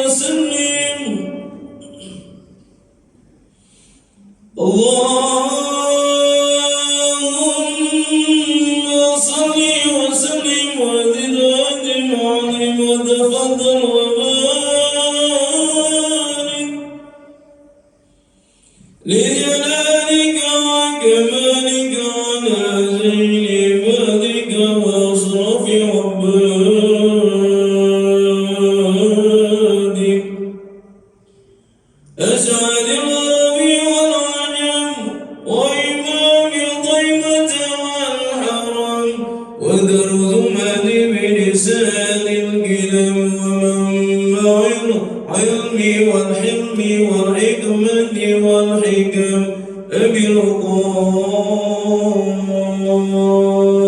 وسلم اللهم صل وسلم وزد وأدم وعلم وتفضل وبارك لجلالك وكمالك على زين عبادك وأشرف عبادك أسعد العرب والعجم وإمام طيبة والحرم وترجمان بلسان الكلام ومنبع العلم والحلم والحكمة والحكم أبي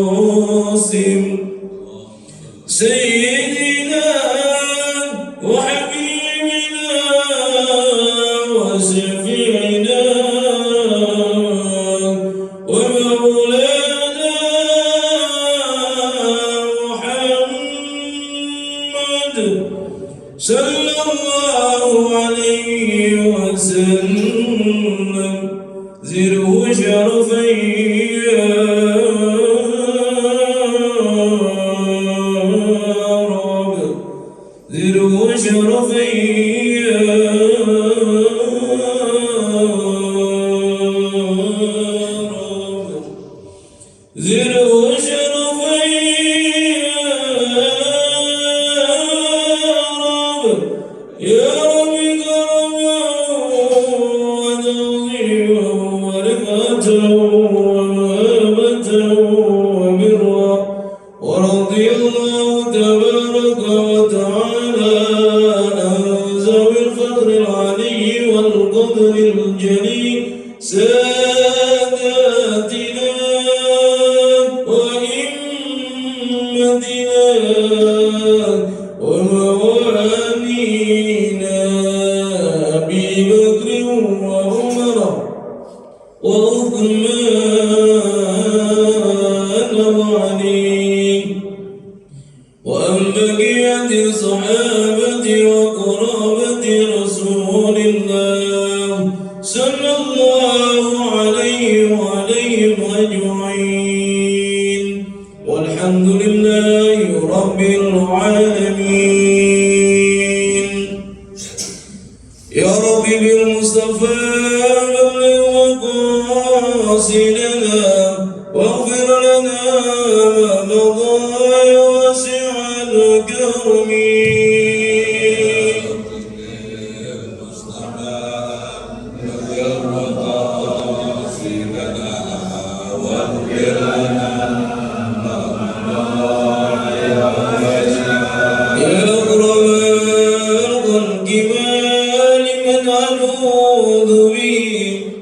القاسم سيدنا وحبيبنا وشفيعنا ومولانا محمد صلى الله عليه وسلم زره شرفا يا رب زره شرفا يا رب زره شرفا يا رب كرما وتوضيعا ورفعة ومهابة وبرا ورضي الله تبارك وتعالى عن ذوي الفضل العلي والقدر الجليل ساداتنا وإمتنا وموالينا أبي بكر وعمر وعثمان وعلي وأن بقية الصحابة وقرابة رسول الله صلى الله عليه وعليهم أجمعين والحمد لله رب العالمين يا رب بالمصطفى بلغ مقاصدنا واغفر لنا ما مضى يا واسع الكرم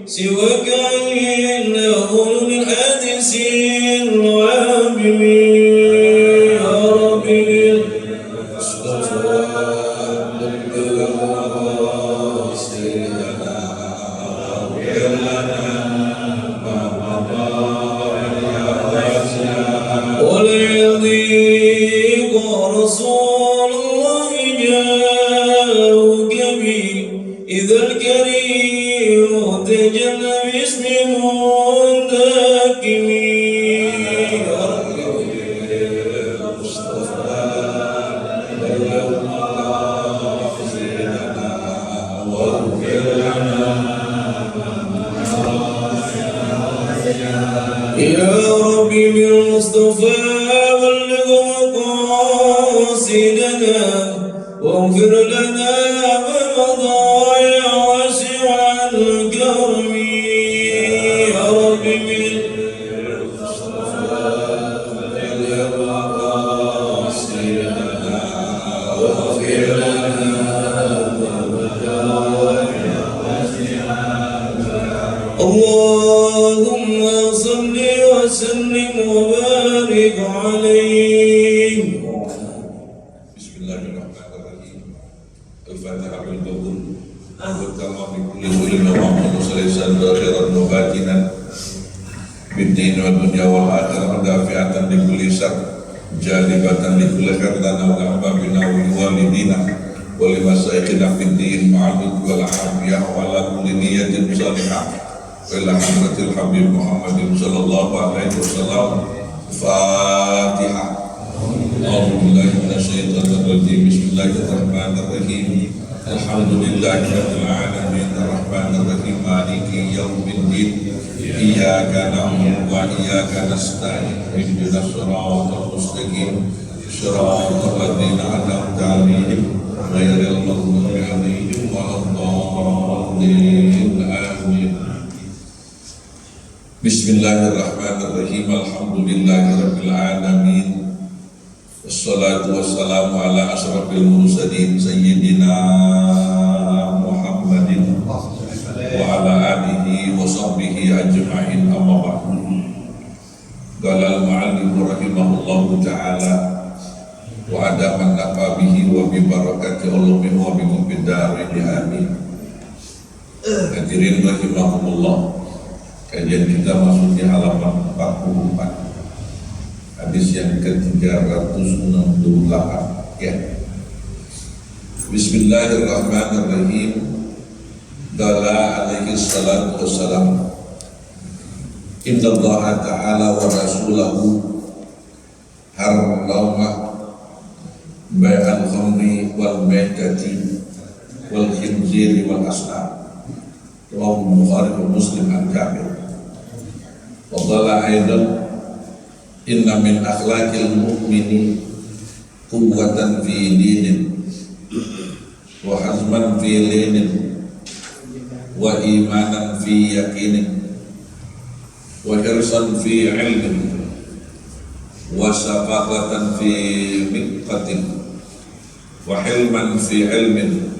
سواك إنه الحادث العابر يا رب بالمصطفى بلغ مقاصدنا واغفر لنا ما مضى ولا يضيق رسول الله جاءك به إذا الكريم تجلى باسم منتكم يا رب المصطفى بلغ مقاصدنا واغفر لنا يا رب بالمصطفى بلغ مقاصدنا واغفر لنا ما مضى يا واسع الكرم يا رب بالمصطفى بلغ مقاصدنا واغفر لنا ما مضى يا واسع الكرم اللهم صل وسلم وبارك عليه. Bismillahirrahmanirrahim. Al-Fatihah bil-Qabul. Wa bi kulli Muhammad sallallahu alaihi wa batinan bid-din wa dunya wal akhirah dafi'atan li kulli syarr jalibatan li kulli khair lana wa li walidina ولمشايخنا في الدين مع اللطف والعافية وعلى كل نية صالحة إلى حضرة الحبيب محمد صلى الله عليه وسلم. الفاتحة. أعوذ بالله من الشيطان الرجيم. بسم الله الرحمن الرحيم. الحمد لله رب العالمين الرحمن الرحيم مالك يوم الدين إياك نعبد وإياك نستعين اهدنا الصراط المستقيم صراط الذين أنعمت عليهم غير المغضوب عليهم ولا الضالين آمين. بسم الله الرحمن الرحيم. الحمد لله رب العالمين wassalatu wassalamu ala asrafil mursalin sayyidina Muhammadin wa ala alihi wa sahbihi ajma'in, amma ba'du. Qala al-mu'allim rahimahullahu ta'ala wa adaman nafabihi wa bi barakati ulumihi wa bi mubidarin amin. Hadirin rahimahumullah, kajian kita masuk di halaman 44, hadis yang ke-368 ya. Bismillahirrahmanirrahim. Qala alaihi salatu wassalam, inna Allah ta'ala wa rasulahu harrama bai'al khamri wal maitati wal khinziri wal asnam. Rawahu Bukhari wa Muslim an Jabir. Wa qala aidan, inna min akhlaqil mu'mini quwwatan fi dinin wa hazman fi linin wa imanan fi yakinin wa hirsan fi ilmin wa safaqatan fi miqqatin wa hilman fi ilmin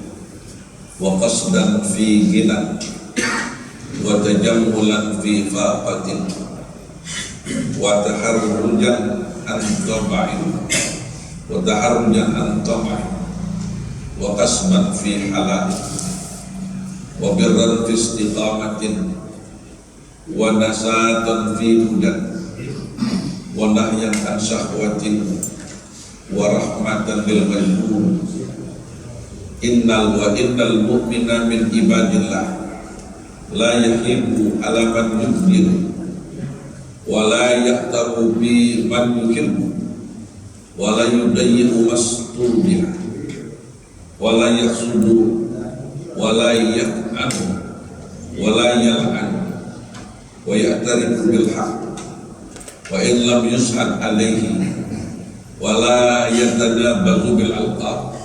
wa qasdan fi ginan wa tajammulan fi faqatin wa taharrujan an tama'in wa taharrujan an tama'in wa qasman fi halal wa birran fi istiqamatin wa nasatan fi hudan wa nahyan an syahwatin wa rahmatan lil majnun. Innal mu'mina min ibadillah la yahibu ala man yudhiru wala yahtaru bi man yuhibbu wala yudayyi'u mastubiha wala yahsudu wala yak'anu wala yal'anu wa ya'tarifu bil haqq wa in lam yushad alaihi wala yatanabazu bil alqab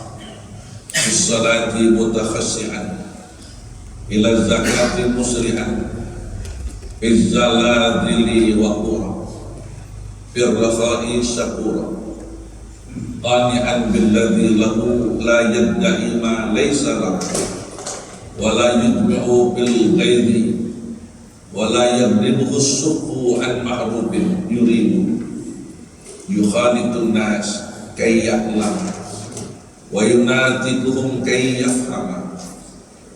bis salati mutakhassi'an ila zakati musri'an izzaladili wa qura firrakhai syakura qani'an billadhi lahu la yadda'i ma laysa lahu wa la yudmi'u bil ghairi wa la yadribu as-suqu an ma'rufin yuridu yukhalitun nas kay ya'lam wa yunatiquhum kay yafhama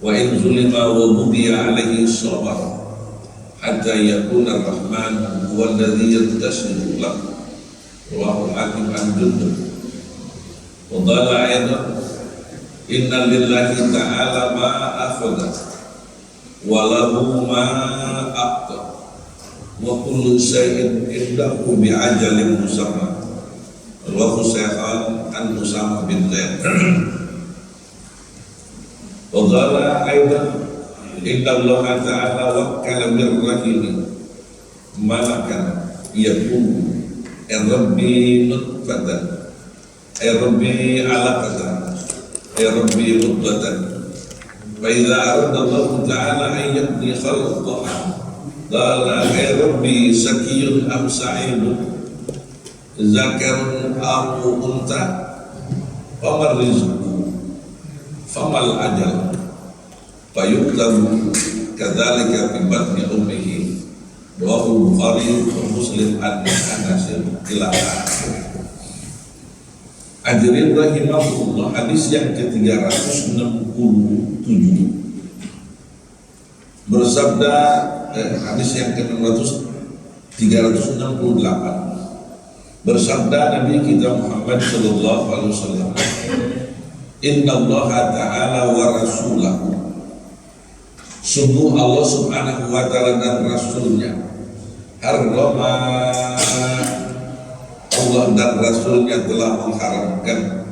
wa in zulima wa budiya alaihi sabara hatta yakuna ar-rahman huwa alladhi yattasilu lahu. Rawahu Hakim an Jundub. Wa qala aidan, inna lillahi ta'ala ma akhadha wa lahu ma a'ta wa kullu shay'in indahu bi ajalin musamma. Rawahu Shaykhan an Usama bin Zaid. Wa qala aidan, inna Allah ta'ala wakkala birrahimi malakan yakunu rabbi nutfatan rabbi alaqatan rabbi mudghatan fa idza arada Allah ta'ala an yabni khalqaha qala rabbi sakiyun am sa'idun zakarun am unta famal rizqu famal ajal fayuktabu kadzalika fi batni ummihi. Rawahu Bukhari wa Muslim an Anas ila akhir. Hadirin rahimahullah, hadis yang ke-367 bersabda, hadis yang ke-368 bersabda Nabi kita Muhammad sallallahu alaihi wasallam, Innallaha ta'ala wa rasulahu, sungguh Allah subhanahu wa ta'ala dan rasulnya, harrama, Allah dan rasulnya telah mengharamkan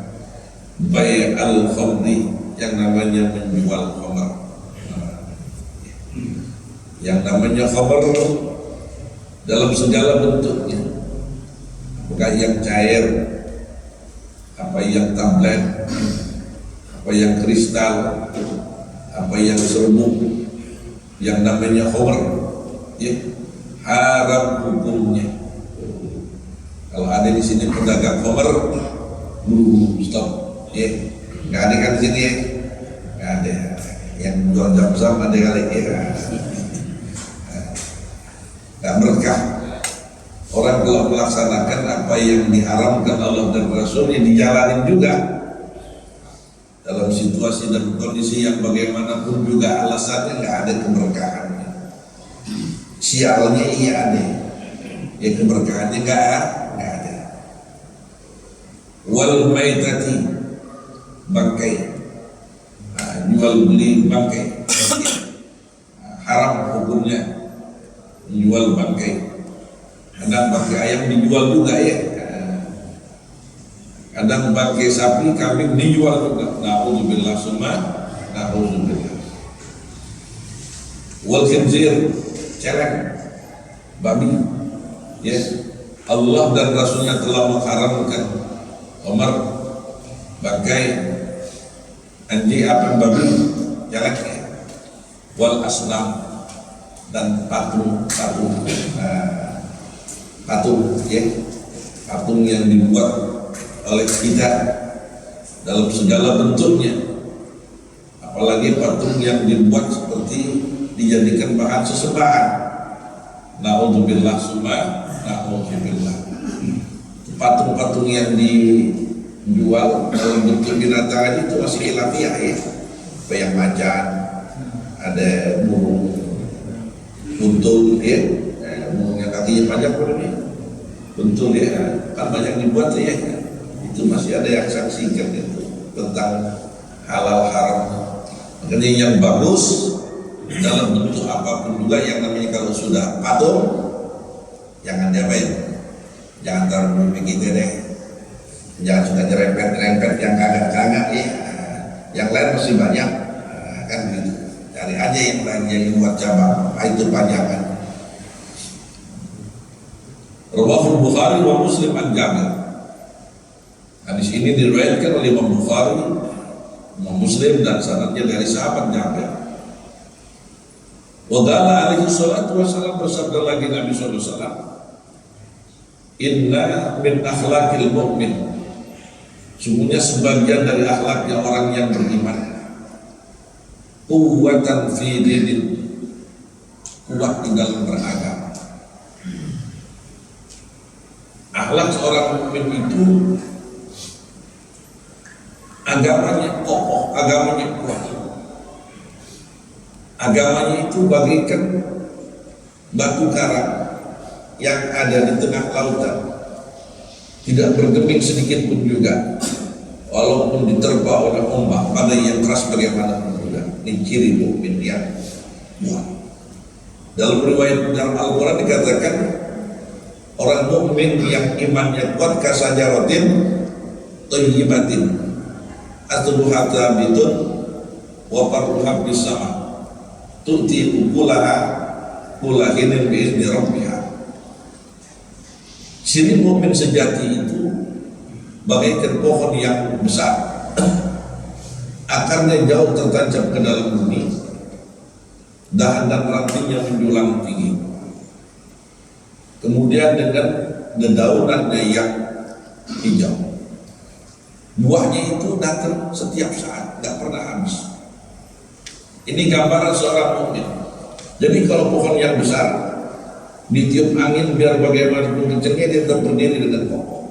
bai' al-khamri, yang namanya menjual khamr. Yang namanya khamr dalam segala bentuknya, apakah yang cair, apa yang tablet, apa yang kristal, apa yang serbuk, yang namanya khamr, ya, haram hukumnya. Kalau ada di sini pedagang khamr, stop, ya, nggak ada kan di sini, ya, nggak ada. Yang jual jam-jam ada kali, ya, nggak berkah. Orang kalau melaksanakan apa yang diharamkan Allah dan Rasulnya dijalanin juga dalam situasi dan kondisi yang bagaimanapun juga, alasannya nggak ada keberkahannya. Sialnya iya ada, ya keberkahannya nggak ada. Wal maitati, bangkai, jual beli bangkai, haram hukumnya jual bangkai. Kadang bangkai ayam dijual juga, ya. Kadang bangkai sapi, kambing dijual juga. Na'udzubillah summa na'udzubillah. Wal khinzir, celeng, babi, ya. Allah dan Rasulnya telah mengharamkan Umar bangkai anjing, apa, babi, celeng, wal asnam, dan patung, ya, patung yang dibuat oleh kita dalam segala bentuknya, apalagi patung yang dibuat seperti dijadikan bahan sesembahan. Na'udzubillah summa na'udzubillah. Patung-patung yang dijual dalam bentuk binatang itu masih khilafiyah, ya. Apa yang macan, ada burung buntul, ya, burung yang kakinya panjang, buntul, ya, kan banyak dibuat, ya. Itu masih ada yang saksikan itu tentang halal haram. Makanya yang bagus dalam bentuk apapun juga, yang namanya kalau sudah patung jangan diapain, jangan taruh di kita deh, jangan suka nyerempet yang kagak, ya. Yang lain masih banyak, kan gitu. Cari aja yang lain yang buat cabang, itu panjangan. Rawahul Bukhari wa Muslim an Jabir. Hadis ini diriwayatkan oleh Imam Bukhari, Imam Muslim, dan sanadnya dari sahabat Jabir. Wadala alaihi salatu wassalam, bersabda lagi Nabi sallallahu alaihi wasallam, inna min akhlaqil mu'min, sungguhnya sebagian dari akhlaknya orang yang beriman, quwwatan fi dinin, kuat di dalam beragama. Akhlak seorang mukmin itu agamanya kokoh, agamanya kuat. Agamanya itu bagaikan batu karang yang ada di tengah lautan, tidak bergeming sedikit pun juga, walaupun diterpa oleh ombak badai yang keras bagaimanapun juga. Ini ciri mukmin yang kuat. Dalam riwayat dalam Al-Quran dikatakan, orang mukmin yang imannya kuat kasajaratin thayyibatin asluha thabitun wa farruha bis sama tu'ti ukulaha kulahinin bi'izni rabbiha. Ciri mukmin sejati itu bagaikan pohon yang besar, akarnya jauh tertancap ke dalam bumi, dahan dan rantingnya menjulang tinggi. Kemudian dengan dedaunannya yang hijau, buahnya itu datang setiap saat, nggak pernah habis. Ini gambaran seorang mukmin. Jadi kalau pohon yang besar ditiup angin biar bagaimanapun kencangnya, dia tetap berdiri dengan kokoh.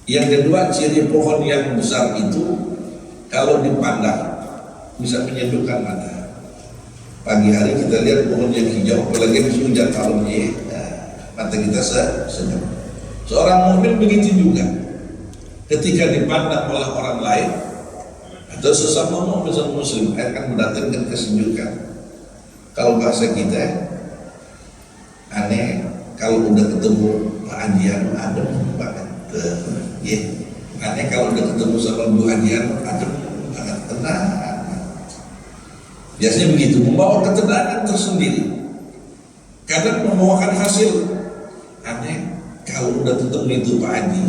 Yang kedua, ciri pohon yang besar itu kalau dipandang bisa menyejukkan mata. Pagi hari kita lihat pohon yang hijau, apalagi musim hujan malamnya, mata kita senyum. Seorang mukmin begitu juga. ketika dipandang oleh orang lain atau sesama muslim akan mendatangkan kesejukan. Kalau bahasa kita aneh, kalau udah ketemu Pak Hajian adem banget, ya. Aneh kalau udah ketemu sama Bu Hajian adem banget, tenang. Biasanya begitu, membawa ketenangan tersendiri. Kadang membawakan hasil. Aneh kalau udah ketemu itu Pak Haji,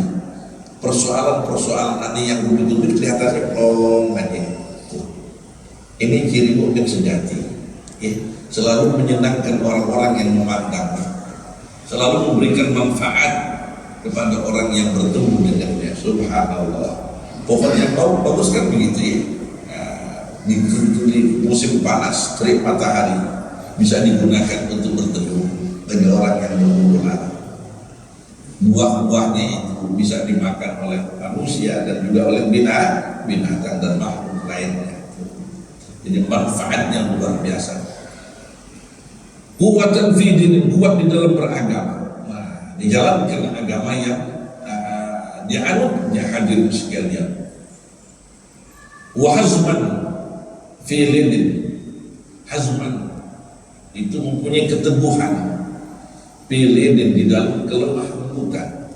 persoalan-persoalan aneh yang rumit-rumit kelihatannya plong aja. Ini ciri mukmin sejati, ya. Selalu menyenangkan orang-orang yang memandang, selalu memberikan manfaat kepada orang yang bertemu dengannya. Subhanallah. Pohon yang bagus kan begitu ya. Di musim panas, terik matahari bisa digunakan untuk berteduh dengan orang yang berbulan. Buah-buahnya itu bisa dimakan oleh manusia dan juga oleh binatang dan makhluk lainnya. Jadi manfaatnya luar biasa. Kuatan fi dinin, kuat di dalam beragama. Nah, dijalankan agama yang dianutnya hadirin sekalian. Wa hazman fi linin, hazman itu mempunyai keteguhan, fi linin di dalam kelemah lembutan,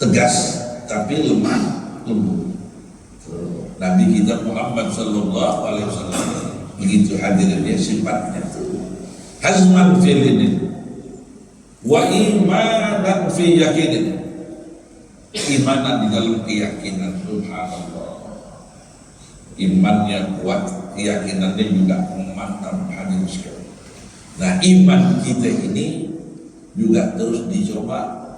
tegas tapi lemah lembut. Nabi kita Muhammad sallallahu alaihi wasallam begitu hadirin dia sifatnya itu. Hazman fi linin wa imanan fi yakinin, imanan di dalam keyakinan. Subhanallah, imannya kuat, keyakinannya juga mantap hadirin sekalian. Nah, iman kita ini juga terus dicoba,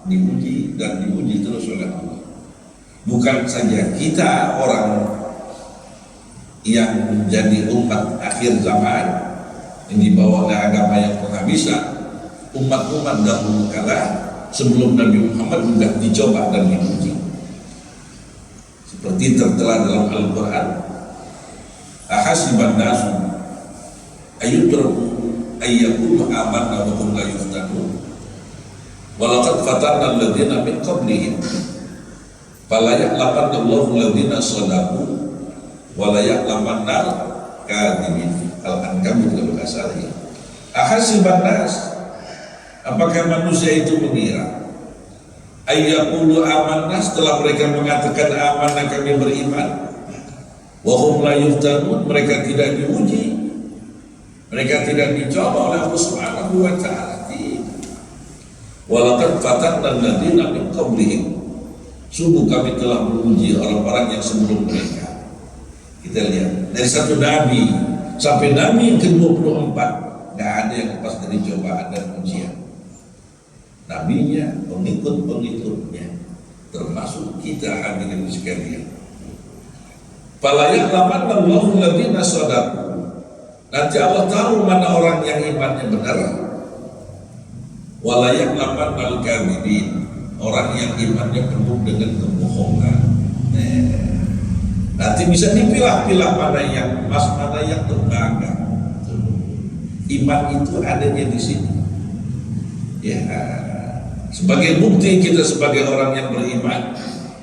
diuji dan diuji terus oleh Allah. Bukan saja kita orang yang menjadi umat akhir zaman yang dibawa oleh agama yang penghabisan, umat-umat dahulu kala sebelum Nabi Muhammad juga dicoba dan diuji. Seperti tertera dalam Al-Quran, ahasiban nasu ayyutraku ayyakulu amanna wa hum la yuftanun walaqad fatanna alladhina min qablihim fala ya'lamanna Allahu alladhina shadaqu wa la ya'lamanna al-kadhibin. Al-Ankabut kalau nggak salah ya. Ahasiban nas, apakah manusia itu mengira ayyaqulu amanna, setelah mereka mengatakan amanah kami beriman, wa hum la yuftanun, mereka tidak diuji, mereka tidak dicoba oleh Allah Subhanahu wa taala. Walaqad fatanna alladziina min qablihim, sungguh kami telah menguji orang-orang yang sebelum mereka. Kita lihat dari satu nabi sampai nabi yang ke-24 nggak ada yang lepas dari cobaan dan ujian. Nabinya, pengikut-pengikutnya, termasuk kita hadirin sekalian. Fala ya'lamanna Allahu alladziina shadaqu, nanti Allah tahu mana orang yang imannya benar. Wa la ya'lamanna al-kadhibin, orang yang imannya penuh dengan kebohongan. Nanti bisa dipilah-pilah mana yang emas, mana yang tembaga. Iman itu adanya di sini. Ya, sebagai bukti kita sebagai orang yang beriman,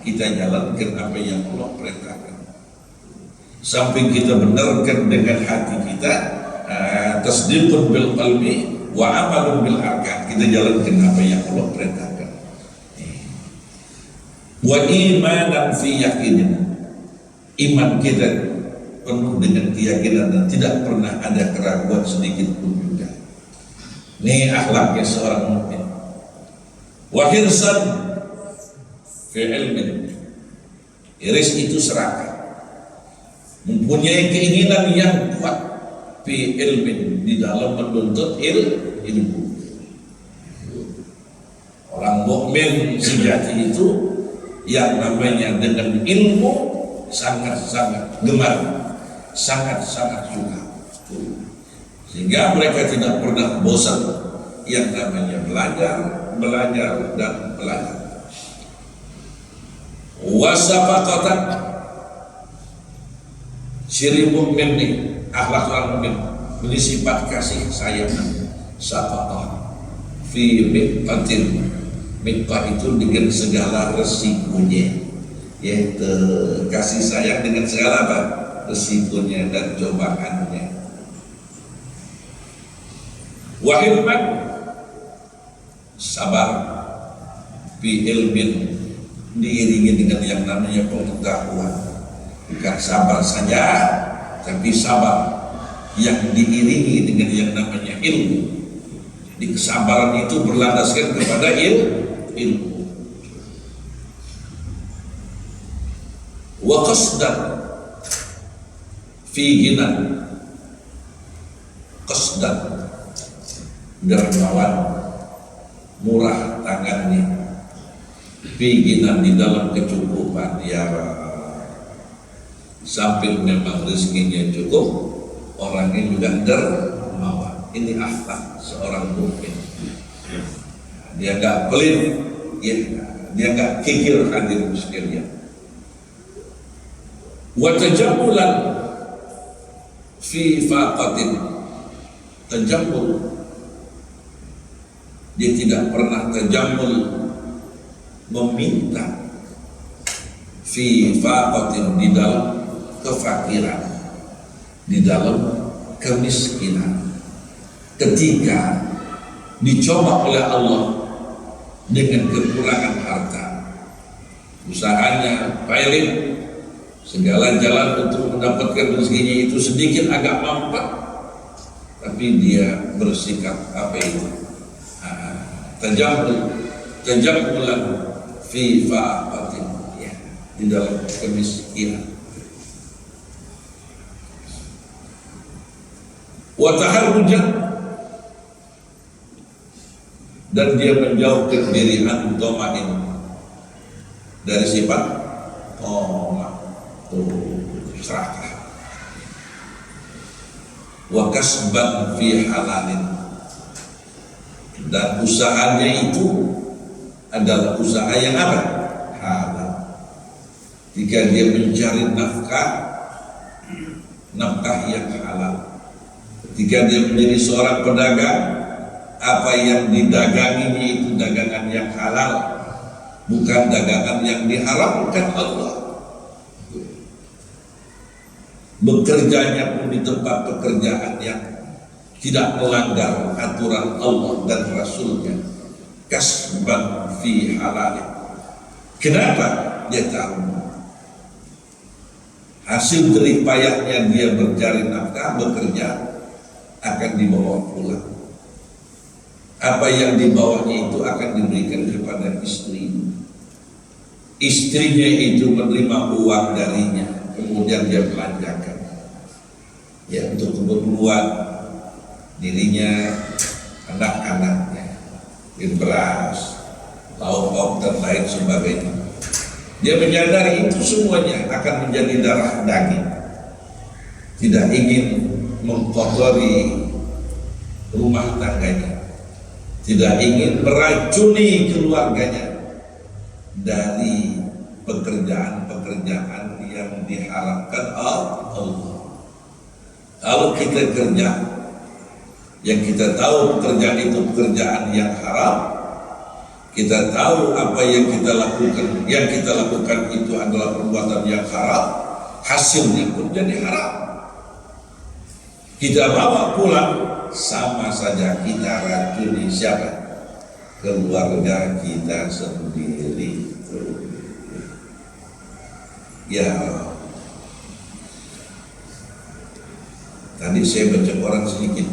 kita jalankan apa yang Allah perintahkan. Samping kita benarkan dengan hati kita, tasdiqun bil qalbi wa amalun bil arkan, kita jalankan apa yang Allah perintahkan. Wa imanan fi yakinin, iman kita penuh dengan keyakinan dan tidak pernah ada keraguan sedikit pun juga. Ini akhlaknya seorang mukmin. Wa hirsan fi ilmin, iris itu serakah, mempunyai keinginan yang kuat fi ilmin, di dalam menuntut ilmu. Orang mukmin sejati itu yang namanya dengan ilmu sangat-sangat gemar, sangat-sangat suka, sehingga mereka tidak pernah bosan yang namanya belajar dan belajar. Wasafaqatan, ciri mukmin nih, akhlak orang mukmin ini sifat kasih sayang, syafaqah fi miqatin Miqah itu dengan segala resikonya, ya, kasih sayang dengan segala apa? Resikonya dan cobaannya. Wa hilman, sabar, fi ilmin, diiringi dengan yang namanya pengetahuan. Bukan sabar saja, tapi sabar yang diiringi dengan yang namanya ilmu. Jadi kesabaran itu berlandaskan kepada ilmu. Wa qasdan fi ghinan, qasdan dermawan, murah tangannya, fi ghinan di dalam kecukupan, ya sambil memang rezekinya cukup, orangnya juga dermawan. Ini akhlak seorang mukmin. Dia nggak pelit, ya, dia nggak kikir, hadirin sekalian. Wa tajammulan fi faqatin, tajammul, dia tidak pernah tajammul meminta, fi faqatin, di dalam kefakiran, di dalam kemiskinan. Ketika dicoba oleh Allah dengan kekurangan harta, usahanya failing, segala jalan untuk mendapatkan rezekinya itu sedikit agak mampet, tapi dia bersikap apa itu? Tajammulan fi faqatin, ya, di dalam kemiskinan. Wa taharrujan, dan dia menjauhkan diri an-dhamain dari sifat serakah. Wa kasban fi halalin, dan usahanya itu adalah usaha yang apa? Halal. Jika dia mencari nafkah yang halal, ketika dia menjadi seorang pedagang, apa yang didaganginya itu dagangan yang halal, bukan dagangan yang diharamkan Allah. Bekerjanya pun di tempat pekerjaan yang tidak melanggar aturan Allah dan Rasulnya. Kasban fi halal. Kenapa? Dia tahu hasil jerih payahnya dia mencari nafkah, bekerja, akan dibawa pulang. Apa yang dibawanya itu akan diberikan kepada istri. Istrinya itu menerima uang darinya, kemudian dia belanjakan, ya, untuk keperluan dirinya, anak-anaknya, beras, lauk-lauk dan lain sebagainya. Dia menyadari itu semuanya akan menjadi darah daging. Tidak ingin mengkotori rumah tangganya, tidak ingin meracuni keluarganya dari pekerjaan-pekerjaan yang diharapkan Allah. Kalau kita kerja yang kita tahu pekerjaan itu pekerjaan yang haram, kita tahu apa yang kita lakukan itu adalah perbuatan yang haram, hasilnya pun jadi haram. Kita bawa pulang, sama saja kita racuni siapa? Keluarga kita sendiri. Ya, tadi saya baca koran sedikit.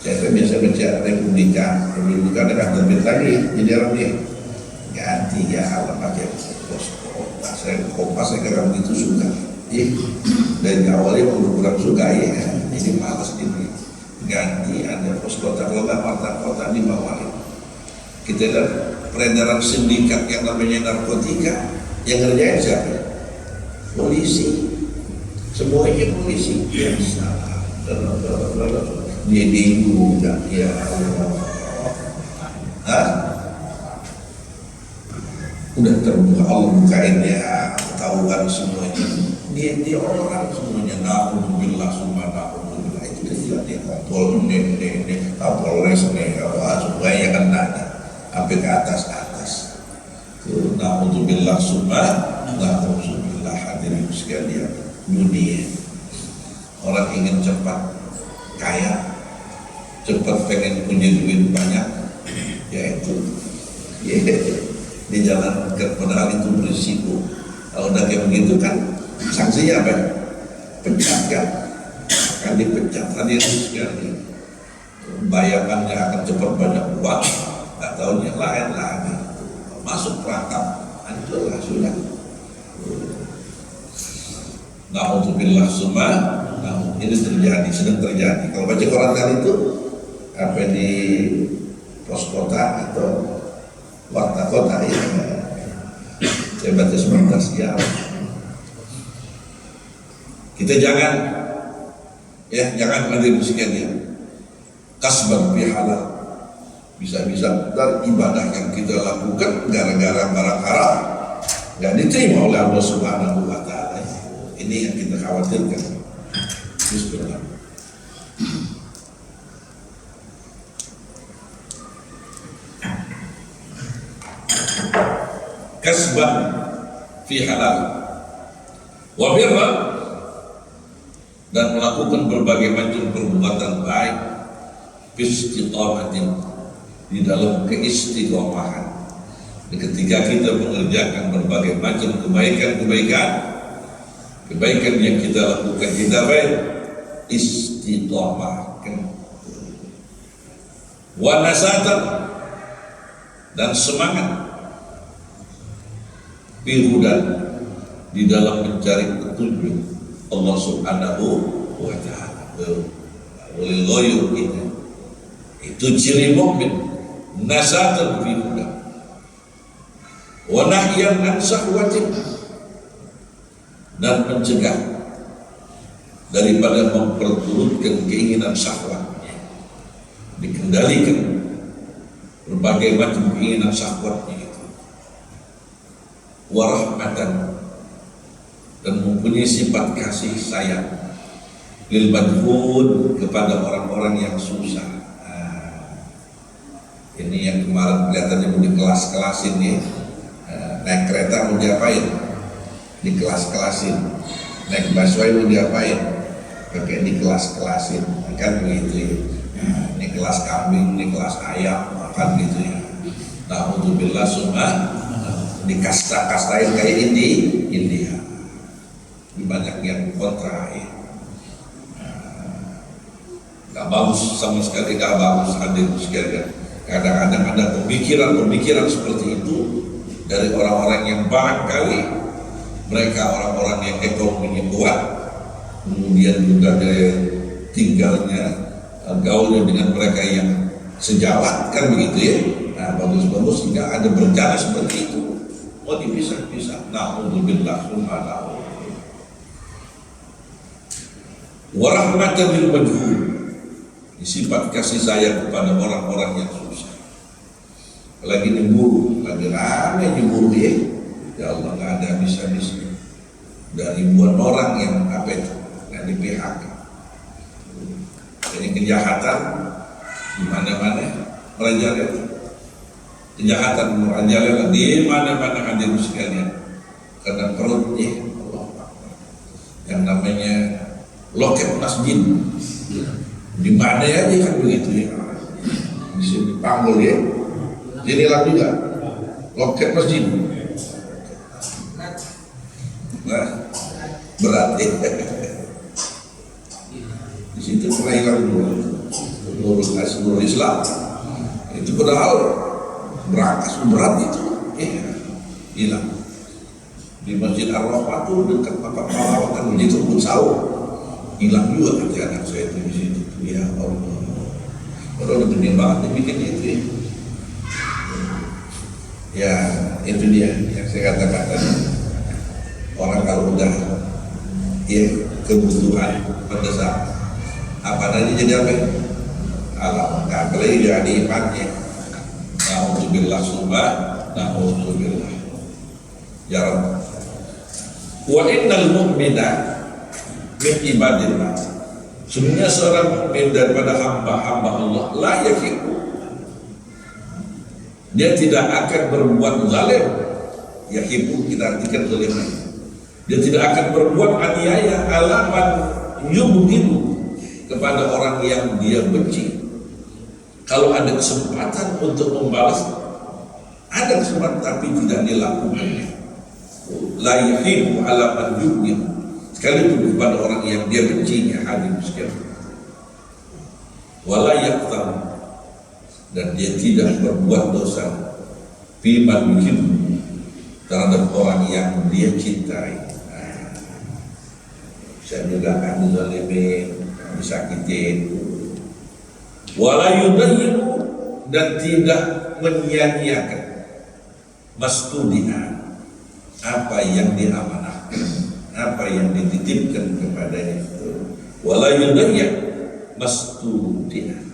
Saya biasa baca Republika dengan terbit lagi, jadi orang dia ganti ya Allah pakai Kompas. Saya kira begitu suka. Dari awalnya kurang suka ya, jadi malas ini. Ganti ada pos kota, kalau nggak kota di bawah. Kita lihat peredaran sindikat yang namanya narkotika, yang ngerjain siapa? Polisi. Semuanya polisi. Ya salah. Dia juga, ya Allah. Udah terbuka, Allah bukain ya, ketahuan semuanya. Dia orang semuanya, na'udzubillah, subhanallah, itu dia kompol, Kapolres nih, supaya kan nanya. sampai ke atas. Na'udzubillah summa na'udzubillah. Hadirin sekalian, dunia orang ingin cepat kaya, cepat pengen punya duit banyak, yaitu dijalankan, padahal itu berisiko. Kalau udah kayak begitu kan sanksinya apa? Pecat kan? Akan dipecat. Hadirin sekalian, bayangannya akan cepat banyak uang, nggak tahunya lain lagi masuk perangkap, hancurlah sudah. Na'udzubillah summa. Nah, ini terjadi, sedang terjadi. Kalau baca koran kali itu apa di pos kota atau warta kota ya, saya baca sebentar ya. Kita jangan hadir sekalian kasban fi halal. Bisa-bisa dari ibadah yang kita lakukan gara-gara barang haram nggak diterima oleh Allah Subhanahu wa Ta'ala. Ini yang kita khawatirkan. Bismillah. Kasban fi halal wa birra, dan melakukan berbagai macam perbuatan baik fi istiqamatin, di dalam keistiqomahan. Ketika kita mengerjakan berbagai macam kebaikan yang kita lakukan, kita baik istiqomah. Wa nasatan, dan semangat bihudan, di dalam mencari petunjuk Allah Subhanahu wa Ta'ala. Oleh loyur itu ciri mukmin. Nasatan bihudan wa nahyan an syahwatin, dan mencegah daripada memperturutkan keinginan syahwatnya, dikendalikan berbagai macam keinginan syahwatnya itu. Wa rahmatan, dan mempunyai sifat kasih sayang lil majhud, kepada orang-orang yang susah. Ini yang kemarin kelihatannya mau di kelas-kelasin ya. Naik kereta mau diapain? Di kelas-kelasin. Naik busway mau diapain? Pakai di kelas-kelasin. Kan begitu ya. Ini kelas kambing, ini kelas ayam, makan gitu ya. Na'udzubillah summa, di kasta-kastain kayak India. Banyak yang kontra ya. Gak bagus, sama sekali gak bagus. Hadir sekalian, kadang-kadang ada pemikiran seperti itu dari orang-orang yang barangkali mereka orang-orang yang ekonominya kuat, kemudian juga dari tinggalnya gaulnya dengan mereka yang sejalan, kan begitu ya. Nah, bagus-bagus tidak ada berencana seperti itu, mau dipisah-pisah. Na'udzubillah summa na'udzubillah. Wa rahmatan lil majhul, sifat kasih sayang kepada orang-orang yang susah. Lagi nyemburu, lagi rame nyemburu ya Allah, nggak ada habis-habisnya. Dari ribuan orang yang apa itu, yang di PHK. Jadi kejahatan di mana-mana merajalela. Kejahatan merajalela di mana-mana, hadir sekalian. Karena perutnya Allah, yang namanya loket masjid. Di mana aja kan begitu ya. Bisa dipanggil ya. Inilah juga loket masjid. Nah, berat ya. Di situ pernah hilang Nurul Islam. Itu padahal berangkas berat itu. Hilang. Di Masjid Ar-Rahmah itu dekat Bapak Pahlawan kan begitu pun sahur. Hilang juga nanti anak saya itu di situ. Ya Allah, kalau udah gede banget dibikin itu ya. Ya itu dia yang saya katakan tadi. Orang kalau udah ya kebutuhan mendesak, apa tadi jadi apa? Alam, apalagi jadi imannya. Na'udzubillah summa na'udzubillah. Ya Rabb. Wa innal mu'mina min ibadillah. Sebenarnya seorang mukmin daripada hamba-hamba Allah la yafiku, Dia tidak akan berbuat zalim. Yahibu kita artikan zalim. Dia tidak akan berbuat aniaya alaman yubghidu kepada orang yang dia benci. Kalau ada kesempatan untuk membalas, ada kesempatan tapi tidak dilakukan. La yahibu alaman yubghidu, sekalipun kepada orang yang dia bencinya. Hadir sekalian. Wala yaqtam, dan dia tidak berbuat dosa fi man yuhibbu, terhadap orang yang dia cintai. Saya juga akan zalimin, disakitin. Wala yudayyi'u, dan tidak menyia-nyiakan mastudi'a, apa yang diamanahkan, apa yang dititipkan kepadanya itu. Wala yudayyi'u mastudi'a,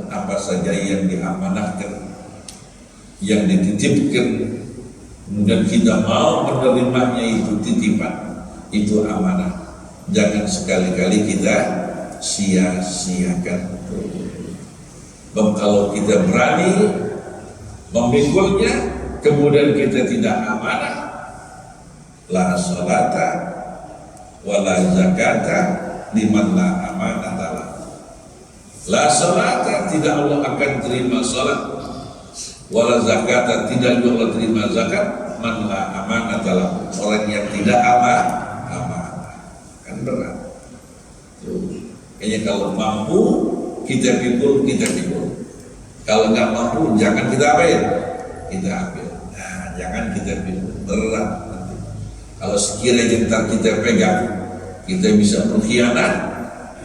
apa saja yang diamanahkan, yang dititipkan, kemudian kita mau menerimanya, itu titipan, itu amanah. Jangan sekali-kali kita sia-siakan. Kalau kita berani memikulnya, kemudian kita tidak amanah, la salata wala zakata liman la amanata lah. La salata, tidak Allah akan terima salat, wala zakata, tidak Allah terima zakat, man la amanata lah, orang yang tidak amanah. Kan berat. Kayaknya kalau mampu kita pikul, kita pikul. Kalau nggak mampu jangan kita ambil, kita ambil. Nah, jangan kita pikul, berat nanti. Kalau sekiranya ntar kita pegang, kita bisa berkhianat,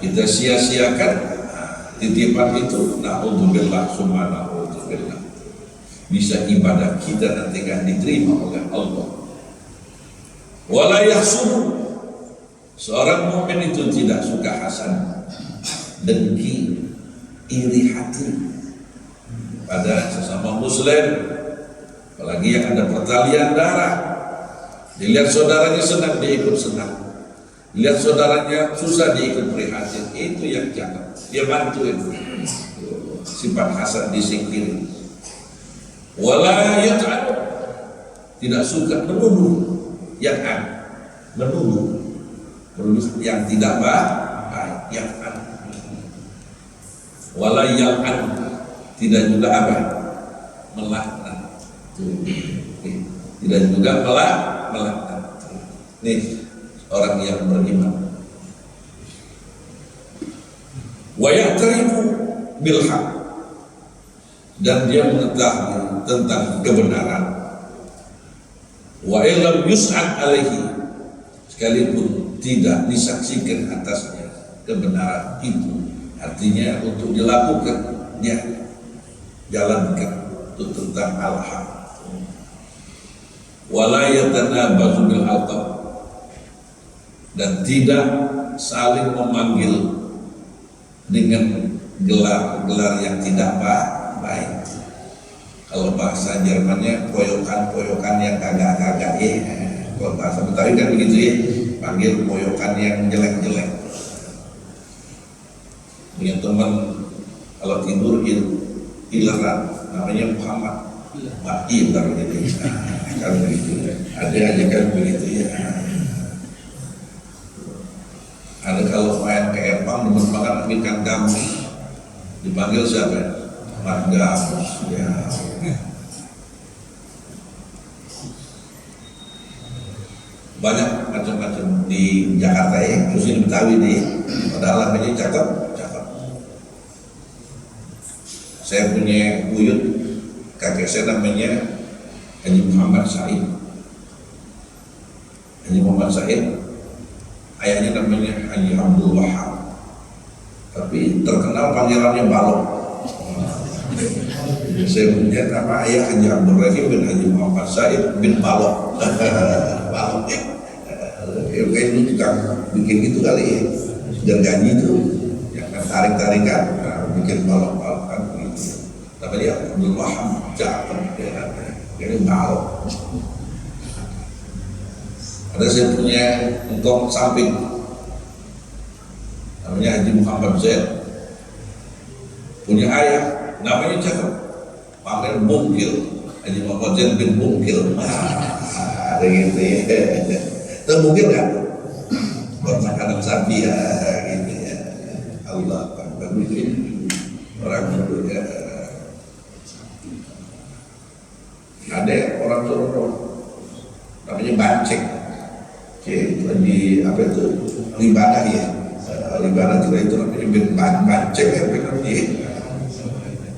kita sia-siakan titipan itu. Na'udzubillah, summa na'udzubillah, bisa ibadah kita nanti kan diterima oleh Allah. Wala yahsudu, seorang mukmin itu tidak suka hasad, dengki, iri hati pada sesama muslim, apalagi yang ada pertalian darah. Dilihat saudaranya senang, dia ikut senang. Lihat saudaranya susah, dia ikut prihatin. Itu yang jangan, dia bantu itu. Sifat hasad disingkiri. Wala yat'an, tidak suka menuduh, menuduh yang tidak baik, wala yal'an, tidak juga melaknat, tidak juga melaknat. Nih orang yang beriman. Wa ya'tarifu bil haq, dan dia mengetahui tentang kebenaran. Wa illam yus'ad alaihi, sekalipun tidak disaksikan atasnya kebenaran itu, artinya untuk dilakukan, dia jalankan itu tentang al-haq. Wala yatanabazu bil alqab, dan tidak saling memanggil dengan gelar-gelar yang tidak baik. Kalau bahasa Jermannya poyokan yang kagak-kagak ya. Kalau bahasa Betawi kan begitu ya, panggil poyokan yang jelek-jelek. Punya teman kalau tidur ileran, namanya Muhammad, Iler gitu. Kan begitu. Ada aja kan begitu ya. Ada kalau main ke Empang, demen banget ikan gambus, dipanggil siapa? Mas Gambus ya. Banyak macam-macam di Jakarta ya, khususnya di Betawi nih. Padahal namanya cakep. Saya punya buyut, kakek saya namanya Haji Muhammad Said. Haji Muhammad Said, ayahnya namanya Haji Abdul Wahab, tapi terkenal panggilannya Balok. Saya punya nama ayah Haji Abdul Rahim bin Haji Muhammad Said bin Balok. Balok ya. Kayak itu tukang bikin gitu kali ya, gergaji itu yang tarik-tarikan, bikin balok-balokan gitu. Tapi dia Abdul Wahab jatuh, jadi balok. Ada saya punya engkong samping, namanya Haji Muhammad Zaid. Punya ayah, namanya cakep, pamer mungkil, Haji Muhammad Zain bin Mungkil. Ada gitu ya. Tahu mungkil nggak? Buat makanan sapi ya, gitu ya. Allah Akbar, orang dulu ya. Ada orang turun namanya banceng, di apa itu Libadah ya, Libadah itu namanya banceng ya,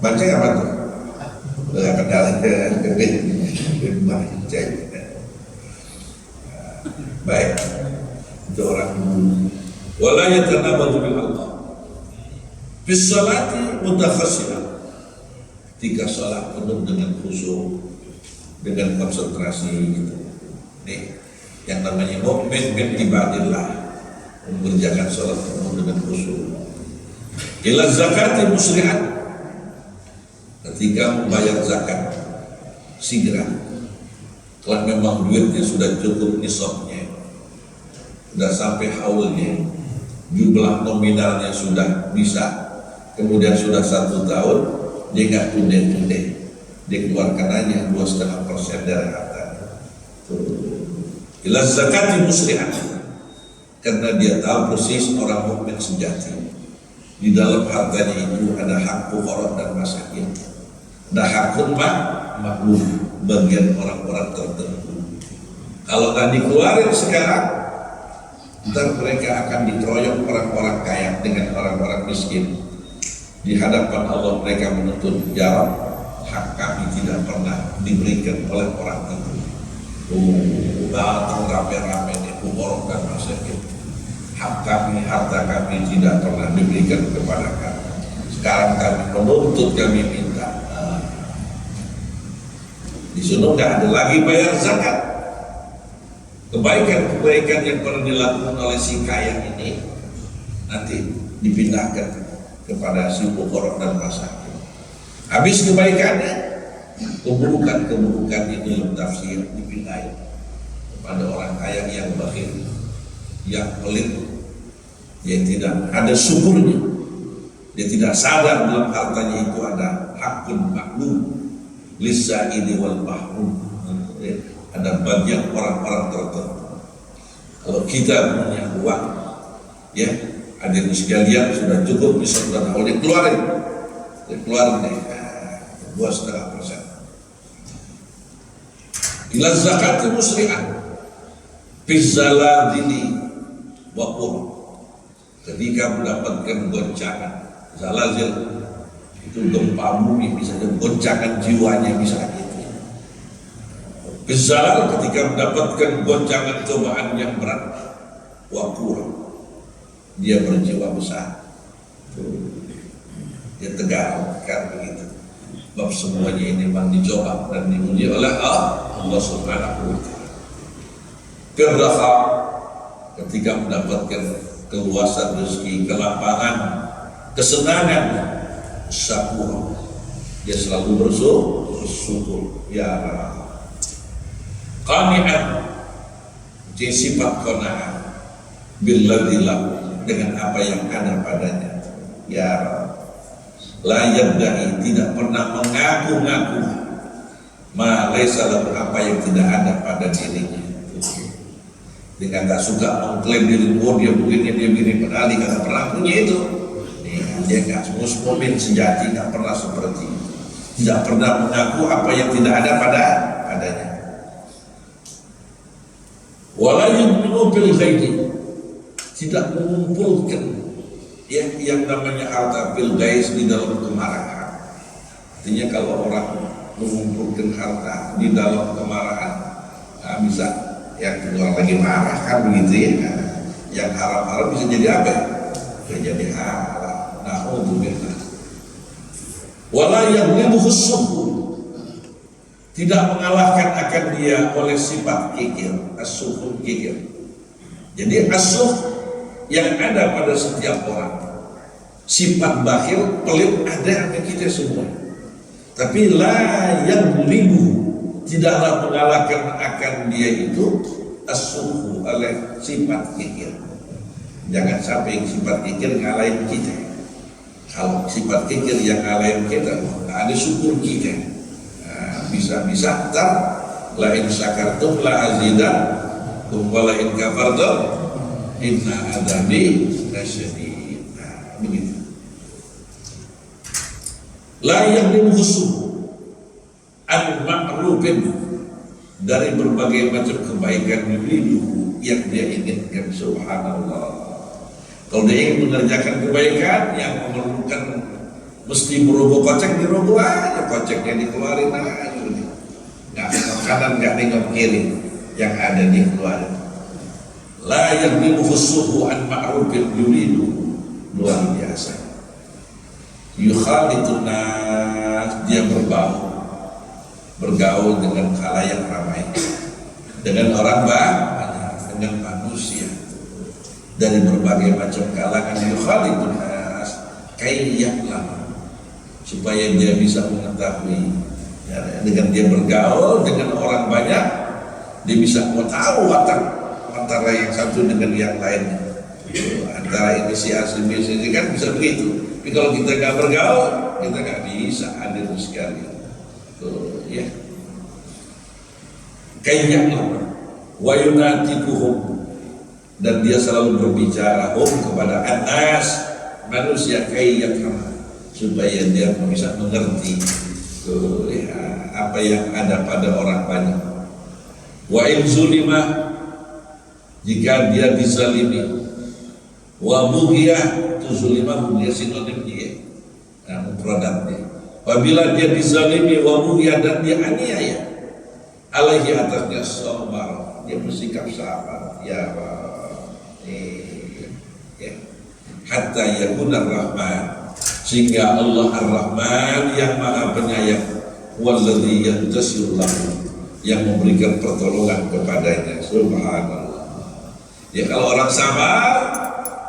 banceng apa tuh? Nggak kenal banceng. Baik, itu orang wala yatanabadu bil Allah fi sholati mutakhashiran, ketika sholat penuh dengan khusyuk, dengan konsentrasi gitu. Nih, yang namanya mukmin min ibadillah, mengerjakan sholat penuh dengan khusyuk. Ila zakati musri'an, ketika membayar zakat segera. Kalau memang duitnya sudah cukup nisabnya, sudah sampai haulnya, jumlah nominalnya sudah bisa, kemudian sudah 1 tahun, dia nggak tunde-tunde, dikeluarkan aja 2,5% dari hartanya. Ila zakati musri'an, karena dia tahu persis orang mukmin sejati. Di dalam hartanya itu ada hak fuqara dan masakin, ada hakun maklum, bagian orang-orang tertentu. Kalau nggak dikeluarin sekarang, ntar mereka akan dikeroyok orang-orang kaya dengan orang-orang miskin. Di hadapan Allah mereka menuntut jawab, hak kami tidak pernah diberikan oleh orang itu. Datang rame-rame nih, fuqara dan masakin. Hak kami, harta kami tidak pernah diberikan kepada kami. Sekarang kami menuntut, kami minta. Di sana nggak ada lagi bayar zakat. Kebaikan-kebaikan yang pernah dilakukan oleh si kaya ini nanti dipindahkan kepada si fuqara dan masakin. Habis kebaikannya, keburukan-keburukan itu dalam tafsir dipindahin kepada orang kaya yang bakhil, yang pelit, yang tidak ada syukurnya, dia tidak sadar dalam hartanya itu ada hakun maklum lisa'ili wal mahrum, ada bagian orang-orang tertentu. Kalau kita punya uang, ya, ada yang sekalian sudah cukup, bisa sudah tahu, dia keluarin deh 2,5%. Ila zakati musri'an bizaladili waqur, ketika mendapatkan goncangan zalazil, itu gempa bumi, bisa goncangan jiwanya, bisa gitu. Bizalal, ketika mendapatkan goncangan cobaan yang berat, waqur, dia berjiwa besar, dia tegar kan begitu. Sebab semuanya ini memang dicoba dan diuji oleh Allah Subhanahu wa Ta'ala. Firdaha, ketika mendapatkan keluasan rezeki, kelapangan, kesenangan, syakur, dia selalu bersyukur. Ya qani'an, jadi sifat qanaah billadillah, dengan apa yang ada padanya. Ya la yabda'i, tidak pernah mengaku-ngaku ma laisa lahu, apa yang tidak ada pada dirinya. Dia nggak suka mengklaim diri, oh dia begini, dia begini, padahal dia nggak pernah punya itu. Dia nggak, mukmin sejati nggak pernah seperti itu, tidak pernah mengaku apa yang tidak ada padanya. Wala yudminu bil ghaidi, tidak mengumpulkan yang namanya harta bil gais di dalam kemarahan. Artinya kalau orang mengumpulkan harta di dalam kemarahan, bisa yang kedua lagi marah kan begitu ya. Yang haram-haram bisa jadi apa? Bisa jadi halal. Na'udzubillah. Wala yaghlibuhu as-suhur, tidak mengalahkan akan dia oleh sifat kikir, as-suhur, kikir. Jadi as-suhur yang ada pada setiap orang, sifat bakhil, pelit, ada kita semua. Tapi la yaghlibuhu, tidaklah mengalahkan akan dia itu as-suhur oleh sifat kikir. Jangan sampai sifat kikir ngalahin kita. Kalau sifat kikir yang ngalahin kita, ada syukur kita. bisa ntar la in syakartum la azidankum wa la in kafartum inna adzabi lasyadid. Nah, begitu. La yaghnim khusuh an ma'rufin, dari berbagai macam kebaikan dulu yang dia inginkan. Subhanallah. Kalau dia ingin mengerjakan kebaikan yang memerlukan mesti merogoh kocek, dirogoh aja, koceknya dikeluarin aja. Nggak tengok kanan, nggak tengok kiri, yang ada dikeluarin. La yaghnim khusuhu an ma'rufin yuridu, luar biasa. Yukhalitun nas, dia bergaul dengan khalayak ramai, dengan orang banyak, dengan manusia dari berbagai macam kalangan. Yukhalitun nas kayya'lam, supaya dia bisa mengetahui, ya, dengan dia bergaul dengan orang banyak, dia bisa mau tahu antara yang satu dengan yang lainnya. Antara ini si A si B si kan bisa begitu. Tapi kalau kita nggak bergaul, kita nggak bisa hadir sekali. Tuh, ya. Kayya'lam wa yunatiquhum, dan dia selalu berbicara kepada anas, manusia, kayya'lam, supaya dia bisa mengerti tuh, ya, apa yang ada pada orang banyak. Wa in zulima, jika dia dizalimi, wa bughiyah, tu zulima bughiyah sinonim dia, nah, mufradatnya. Apabila dia dizalimi, wa bughiyah, dan dia aniaya, alaihi atasnya sabar, dia bersikap sabar, ya hatta yakuna rahman, sehingga Allah ar-Rahman yang maha penyayang, walladzi yantasiru lahu, yang memberikan pertolongan kepadanya. Subhanallah. Ya, kalau orang sabar,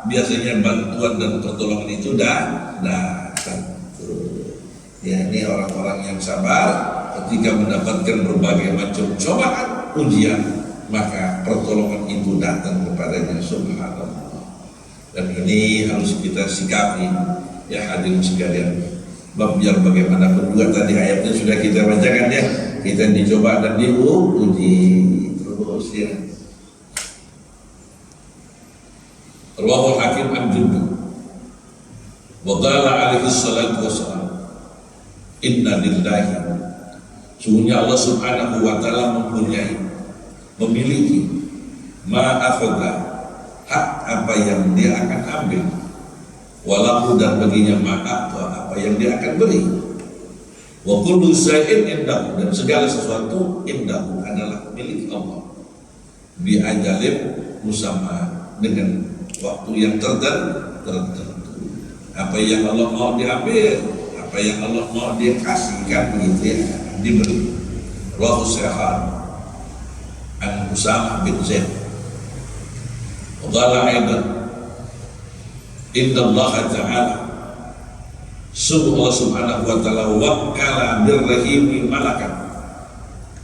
biasanya bantuan dan pertolongan itu datang. Ya, ini orang-orang yang sabar, ketika mendapatkan berbagai macam cobaan, ujian, maka pertolongan itu datang kepadanya. Subhanallah. Dan ini harus kita sikapi, ya hadirin sekalian. Biar bagaimanapun juga tadi ayatnya sudah kita bacakan, ya, kita dicoba dan diuji terus, ya. Rawahul Hakim an Jundub wa qala alaihi salatu wassalam, inna lillahi, sungguhnya Allah subhanahu wa ta'ala memiliki ma akhadha, hak apa yang dia akan ambil, walahu, dan baginya ma apa yang dia akan beri, wa kullu syai'in indahu, dan segala sesuatu indahu adalah milik Allah, bi ajalin musamma, dengan waktu yang tertentu. Apa yang Allah mau diambil, apa yang Allah mau dia kasihkan, begitu, ya, diberi. Rawahu Sa'ad an Usamah bin Zaid. Qala aidan, inna Allah ta'ala, sungguh Allah subhanahu wa ta'ala wakkala birrahimi malakan,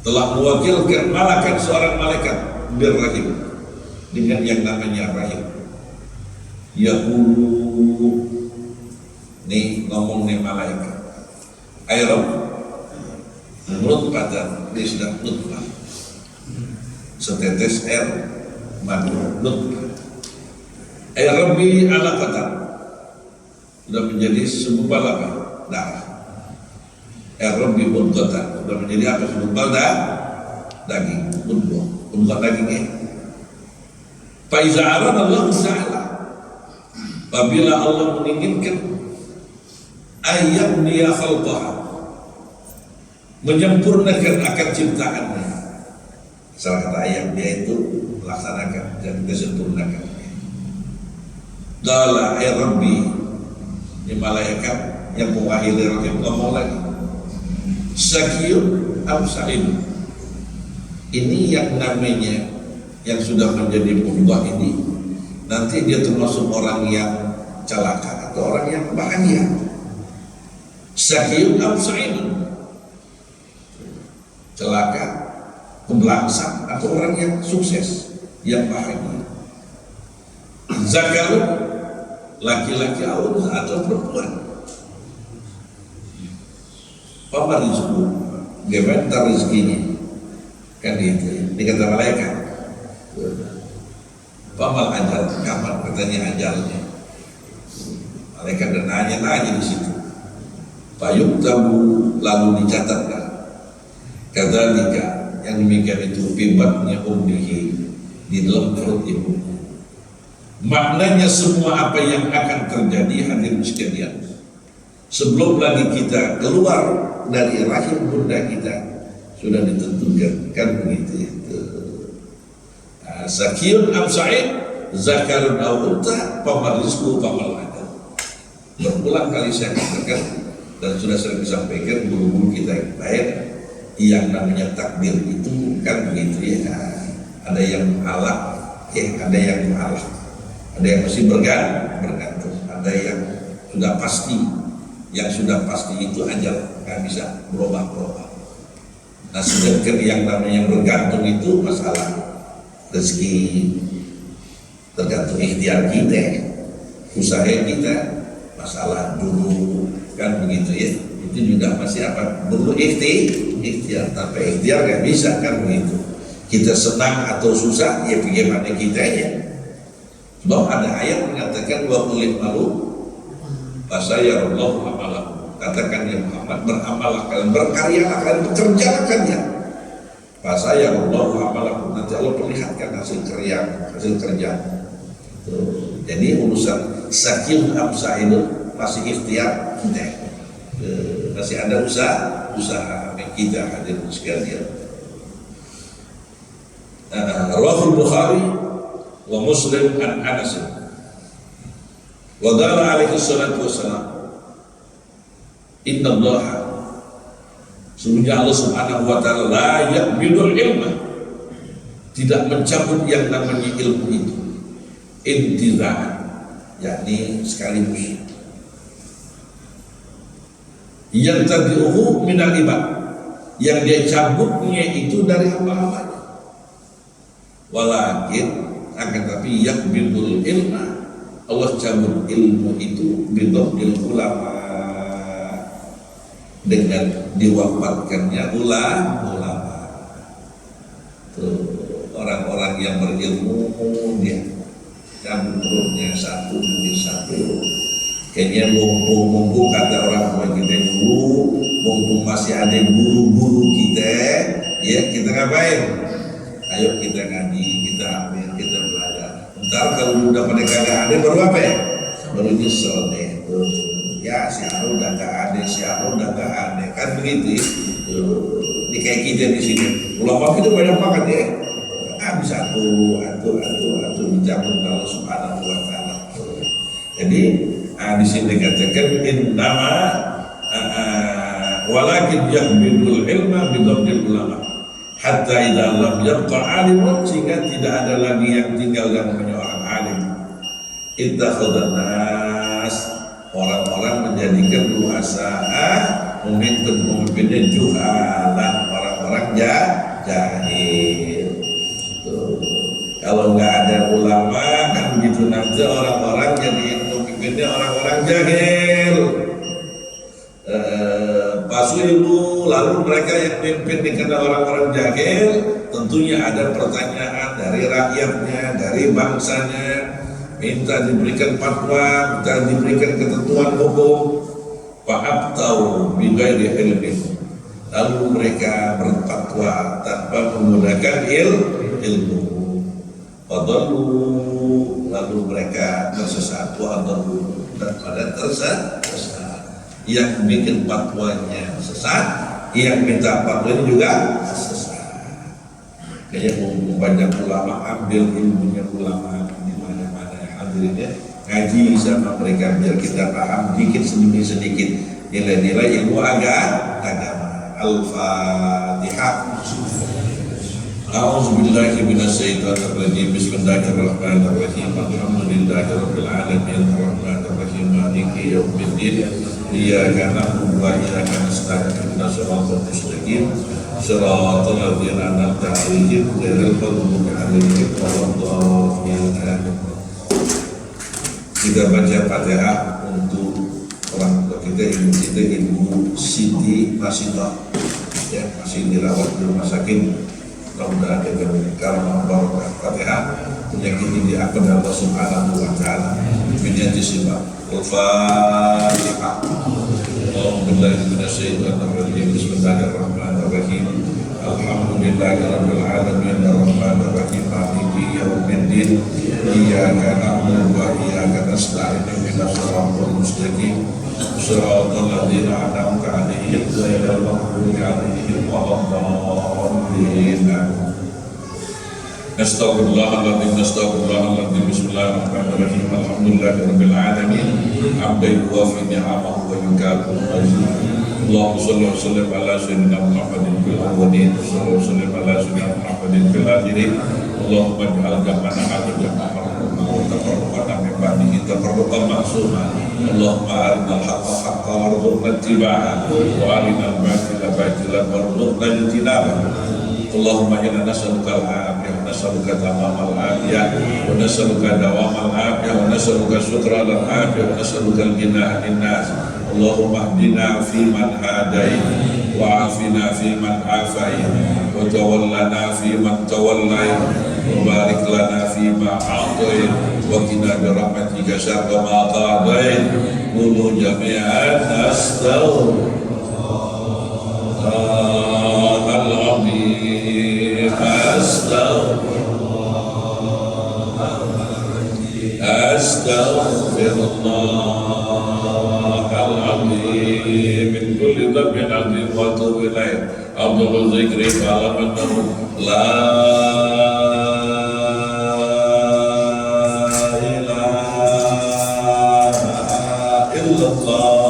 telah mewakilkan malakan, seorang malaikat, birrahim, dengan yang namanya rahim. Yaqulu, nih ngomong nih malaikat, ayrob, nutfatan, ini sudah nutfah, setetes air madu, nutfah. Ayrobi alaqatan, sudah menjadi sebuah apa? Darah. Ayrobi mudghatan, sudah menjadi apa? Sebuah daging, mudghah dagingnya. Fa iza arada Allah Ta'ala, apabila Allah menginginkan ayat dia khalqah, menyempurnakan akan ciptaannya, salah kata ayat dia itu melaksanakan dan disempurnakan. Qala ay rabbi, ini malaikat yang mengakhiri rahim ngomong lagi, sakiyun am sa'id, ini yang namanya yang sudah menjadi pembuah ini, nanti dia termasuk orang yang celaka atau orang yang bahagia. Sakiyun am sa'idun, celaka, kebelangsang, atau orang yang sukses, yang bahagia. Zakarun, laki-laki atau perempuan. Pamarizku, Gimana rezekinya? Kan itu. Ini kata malaikat. Pamal ajal, kapan katanya ajalnya? Malaikat dan nanya di situ. Payung tabu lalu dicatatkan. Kadzalika yang demikian itu pibatnya ummihi di dalam perut ibunya. Maknanya semua apa yang akan terjadi hadirin sekalian, sebelum lagi kita keluar dari rahim bunda kita sudah ditentukan, kan begitu itu. Sakiyun am sa'id, zakarun aw unta, pamal rizqu pamal adal. Berulang kali saya katakan dan sudah sering disampaikan guru-guru kita yang baik, yang namanya takdir itu kan begitu ya. Ada yang mu'alaq, ada yang mu'alaq, ada yang masih bergantung, ada yang sudah pasti. Yang sudah pasti itu ajal, nggak bisa berubah-ubah. Nah, sedangkan yang namanya bergantung itu masalah rezeki, tergantung ikhtiar kita, usaha kita, masalah dulu, kan begitu ya. Itu juga masih apa? Perlu ikhtiar, tanpa ikhtiar nggak bisa, kan begitu. Kita senang atau susah, ya bagaimana kitanya. Sebab ada ayat mengatakan wa qul malu fasayarallahu amalakum. Katakan ya Muhammad, beramallah kalian, berkaryalah kalian, bekerjalah kalian. Fasayarallahu amalakum, nanti Allah perlihatkan hasil kerja. Jadi urusan sakil amsa itu masih ikhtiar kita. Masih ada usaha kita hadirin sekalian. Rawahul Bukhari wa Muslim an Anas. Wa qala alaihi salatu wassalam, inna Allah, sesungguhnya Allah subhanahu wa ta'ala la yaqbidul ilma, tidak mencabut yang namanya ilmu itu intiza'an, yakni sekaligus. Yang tadi'uhu minal ibad, yang dia cabutnya itu dari hamba-hambanya. Walakin akan tapi yaqbidul ilma, Allah cabut ilmu itu bidhil ulama, dengan diwafatkannya ulama. Tuh, orang-orang yang berilmu dia cabut rohnya satu demi satu. Kayaknya mumpung kata orang tua kita dulu, mumpung masih ada guru-guru kita, ya kita ngapain? Ayo kita ngaji, kita ambil, kita belajar. Ntar kalau udah pada kagak ada baru apa ya? Baru nyesel deh. Ya si Anu udah gak ada, si Anu udah gak ada, kan begitu. Ini kayak kita di sini. Ulama kita banyak banget ya. Bisa atu dicabut Allah subhanahu wa ta'ala. Jadi di sini dikatakan innama walakin yaqbidul ilma bidhabdil ulama hatta idza lam yabqa alimun, sehingga tidak ada lagi yang tinggal yang namanya orang alim. Ittakhadhan nas, orang-orang menjadikan ru'asa'a, pemimpin-pemimpinnya juhalan, orang-orang jahil. Kalau nggak ada ulama kan begitu, nanti orang-orang jadi pemimpinnya orang-orang jahil. Pasuilu, lalu mereka yang pimpin dikenal orang-orang jahil, tentunya ada pertanyaan dari rakyatnya, dari bangsanya, minta diberikan fatwa, minta diberikan ketentuan hukum. Fa'abtau bighairi ilmin, lalu mereka berfatwa tanpa menggunakan ilmu. Fadallu, lalu mereka tersesat. Fadallu, dan pada tersesat. Yang bikin fatwanya sesat, yang minta fatwanya juga sesat. Kayaknya banyak ulama ambil ilmunya ulama di mana-mana. Hadirinnya ngaji sama mereka biar kita paham dikit demi sedikit nilai-nilai ilmu agama. Al-Fatihah. A'udzubillahi minasyaitonir rajim. Bismillahirrahmanirrahim. Alhamdulillahirabbil alamin. Arrahmanirrahim. Maliki yaumiddin. Iyyaka na'budu wa iyyaka nasta'in. Ihdinas siratal mustaqim. Shiratal ladzina an'amta 'alaihim ghairil maghdubi 'alaihim waladdallin. Kita baca Fatihah untuk orang tua kita, ibu kita, Ibu Siti Masita. ya masih dirawat di rumah sakit. Mudah-mudahan kita karena barokah Fatihah penyakit ini diampuni Allah Subhanahu wa taala. Biniyati sifat Al-Fatihah. Alhamdulillahi minasyaitonir rajim. Bismillahirrahmanirrahim. Alhamdulillahirabbil alamin arrahmanir rahim maliki yaumiddin. Iyyaka na'budu wa iyyaka nasta'in ihdinas siratal mustaqim. Shiratal ladzina an'amta 'alaihim ghairil maghdubi 'alaihim waladdallin. Astaghfirullahaladzim, astaghfirullahaladzim. Bismillahirrahmanirrahim. Alhamdulillahirabbil alamin. Hamdan yuwafi ni'amahu wa yukafi'u mazidah. Allahumma shalli wa sallim ala sayyidina Muhammadin fil awwalin wa salli wa sallim ala sayyidina Muhammadin fil akhirin. Allahumma ij'al jam'ana hadha jam'an marhuman wa tafarraqana min ba'dihi tafarruqan ma'suma. Allahumma arinal haqqa haqqan warzuqna ittiba'ah wa arinal batila batilan warzuqna ijtinabah. Allahumma inna nas'aluka al-'afiyah wa nas'aluka tamamal 'afiyah wa nas'aluka dawamal 'afiyah wa nas'aluka syukra al-'afiyah wa nas'aluka al-ghina 'anil nas. Allahumma hdina fi man hadait wa afina fi man afait wa tawallana fi man tawallait wa barik lana fi ma a'tait wa qina bi rahmatika syarra ma qadait. Qulu jami'an astaghfirullahaladzim, astaghfirullahaladzim min kulli dhanbin 'azim wa atubu ilaih. Abdul zikri fa'alamannahu la ilaha illallah.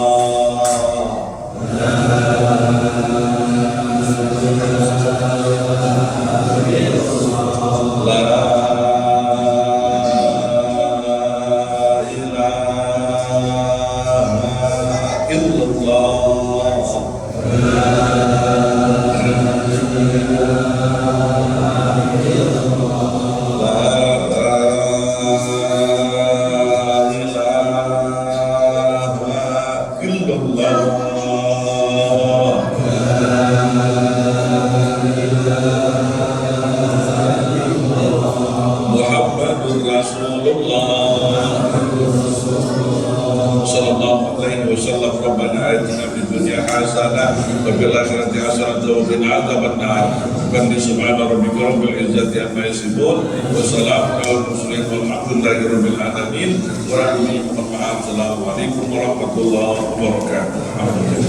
Subhana rabbika rabbil izzati amma yasifun wa salamun alal mursalin walhamdulillahi rabbil alamin. Assalamualaikum warahmatullahi wabarakatuh.